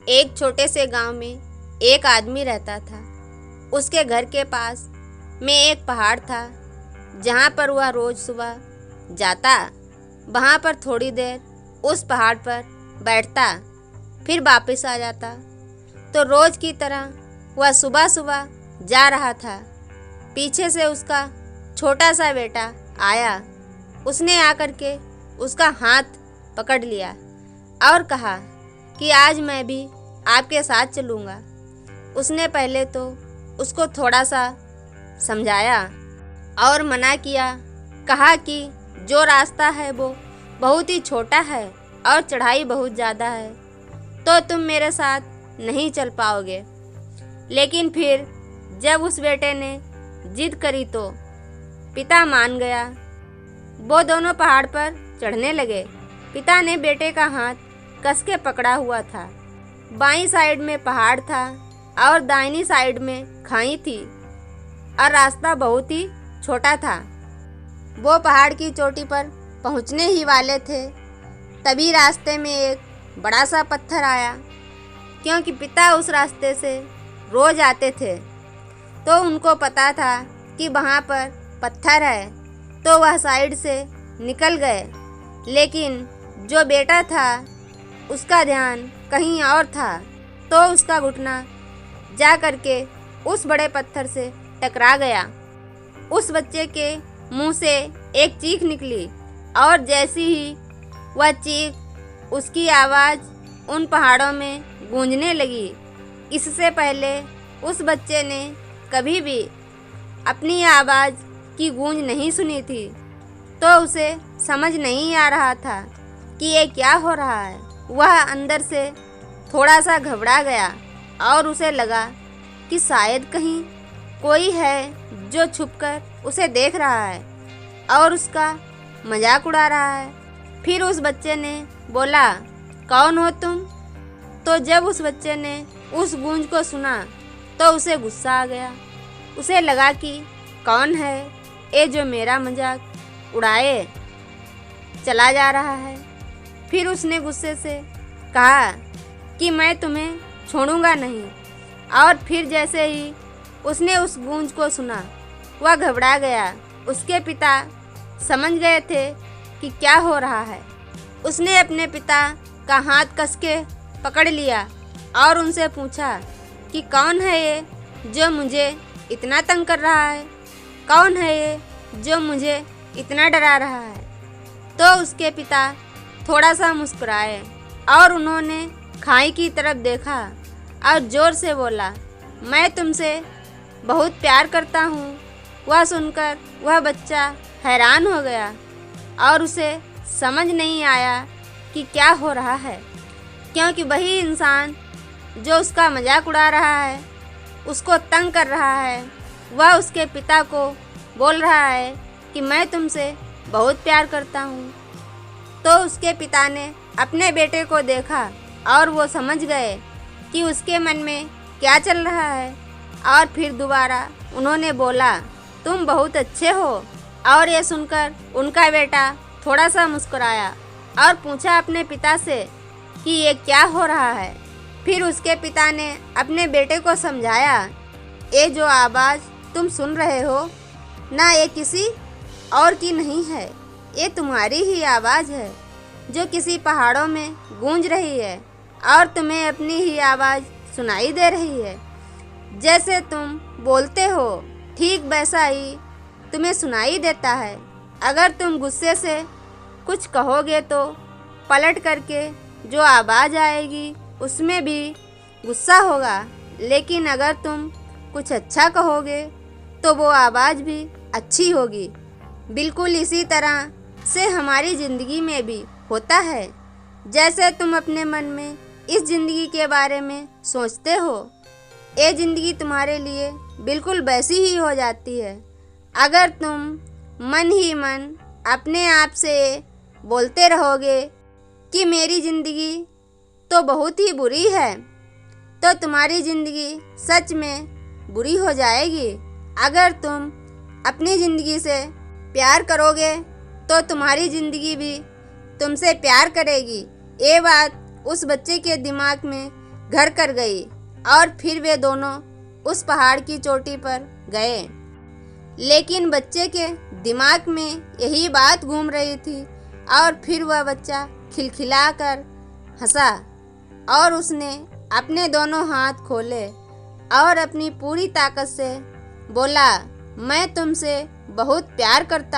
एक छोटे से गांव में एक आदमी रहता था। उसके घर के पास में एक पहाड़ था जहां पर वह रोज सुबह जाता, वहां पर थोड़ी देर उस पहाड़ पर बैठता, फिर वापस आ जाता। तो रोज की तरह वह सुबह सुबह जा रहा था। पीछे से उसका छोटा सा बेटा आया। उसने आकर के उसका हाथ पकड़ लिया और कहा कि आज मैं भी आपके साथ चलूँगा। उसने पहले तो उसको थोड़ा सा समझाया और मना किया, कहा कि जो रास्ता है वो बहुत ही छोटा है और चढ़ाई बहुत ज़्यादा है, तो तुम मेरे साथ नहीं चल पाओगे। लेकिन फिर जब उस बेटे ने जिद करी तो पिता मान गया। वो दोनों पहाड़ पर चढ़ने लगे। पिता ने बेटे का हाथ कस के पकड़ा हुआ था। बाईं साइड में पहाड़ था और दाहिनी साइड में खाई थी और रास्ता बहुत ही छोटा था। वो पहाड़ की चोटी पर पहुंचने ही वाले थे, तभी रास्ते में एक बड़ा सा पत्थर आया। क्योंकि पिता उस रास्ते से रोज आते थे तो उनको पता था कि वहाँ पर पत्थर है, तो वह साइड से निकल गए। लेकिन जो बेटा था उसका ध्यान कहीं और था, तो उसका घुटना जा कर के उस बड़े पत्थर से टकरा गया। उस बच्चे के मुंह से एक चीख निकली और जैसी ही वह चीख, उसकी आवाज़ उन पहाड़ों में गूंजने लगी। इससे पहले उस बच्चे ने कभी भी अपनी आवाज़ की गूंज नहीं सुनी थी, तो उसे समझ नहीं आ रहा था कि ये क्या हो रहा है। वह अंदर से थोड़ा सा घबरा गया और उसे लगा कि शायद कहीं कोई है जो छुपकर उसे देख रहा है और उसका मजाक उड़ा रहा है। फिर उस बच्चे ने बोला, कौन हो तुम? तो जब उस बच्चे ने उस गूंज को सुना तो उसे गुस्सा आ गया। उसे लगा कि कौन है ये जो मेरा मजाक उड़ाए चला जा रहा है। फिर उसने गुस्से से कहा कि मैं तुम्हें छोड़ूंगा नहीं। और फिर जैसे ही उसने उस गूंज को सुना, वह घबरा गया। उसके पिता समझ गए थे कि क्या हो रहा है। उसने अपने पिता का हाथ कस के पकड़ लिया और उनसे पूछा कि कौन है ये जो मुझे इतना तंग कर रहा है? कौन है ये जो मुझे इतना डरा रहा है? तो उसके पिता थोड़ा सा मुस्कुराए और उन्होंने खाई की तरफ देखा और ज़ोर से बोला, मैं तुमसे बहुत प्यार करता हूँ। वह सुनकर वह बच्चा हैरान हो गया और उसे समझ नहीं आया कि क्या हो रहा है, क्योंकि वही इंसान जो उसका मजाक उड़ा रहा है, उसको तंग कर रहा है, वह उसके पिता को बोल रहा है कि मैं तुमसे बहुत प्यार करता हूँ। तो उसके पिता ने अपने बेटे को देखा और वो समझ गए कि उसके मन में क्या चल रहा है। और फिर दोबारा उन्होंने बोला, तुम बहुत अच्छे हो। और ये सुनकर उनका बेटा थोड़ा सा मुस्कुराया और पूछा अपने पिता से कि ये क्या हो रहा है। फिर उसके पिता ने अपने बेटे को समझाया, ये जो आवाज़ तुम सुन रहे हो ना, ये किसी और की नहीं है, ये तुम्हारी ही आवाज़ है जो किसी पहाड़ों में गूंज रही है और तुम्हें अपनी ही आवाज़ सुनाई दे रही है। जैसे तुम बोलते हो ठीक वैसा ही तुम्हें सुनाई देता है। अगर तुम गुस्से से कुछ कहोगे तो पलट करके जो आवाज़ आएगी उसमें भी गुस्सा होगा, लेकिन अगर तुम कुछ अच्छा कहोगे तो वो आवाज़ भी अच्छी होगी। बिल्कुल इसी तरह से हमारी ज़िंदगी में भी होता है। जैसे तुम अपने मन में इस ज़िंदगी के बारे में सोचते हो, ये ज़िंदगी तुम्हारे लिए बिल्कुल वैसी ही हो जाती है। अगर तुम मन ही मन अपने आप से बोलते रहोगे कि मेरी ज़िंदगी तो बहुत ही बुरी है, तो तुम्हारी ज़िंदगी सच में बुरी हो जाएगी। अगर तुम अपनी ज़िंदगी से प्यार करोगे तो तुम्हारी ज़िंदगी भी तुमसे प्यार करेगी। ये बात उस बच्चे के दिमाग में घर कर गई और फिर वे दोनों उस पहाड़ की चोटी पर गए। लेकिन बच्चे के दिमाग में यही बात घूम रही थी और फिर वह बच्चा खिलखिलाकर हंसा और उसने अपने दोनों हाथ खोले और अपनी पूरी ताकत से बोला, मैं तुमसे बहुत प्यार करता हूँ।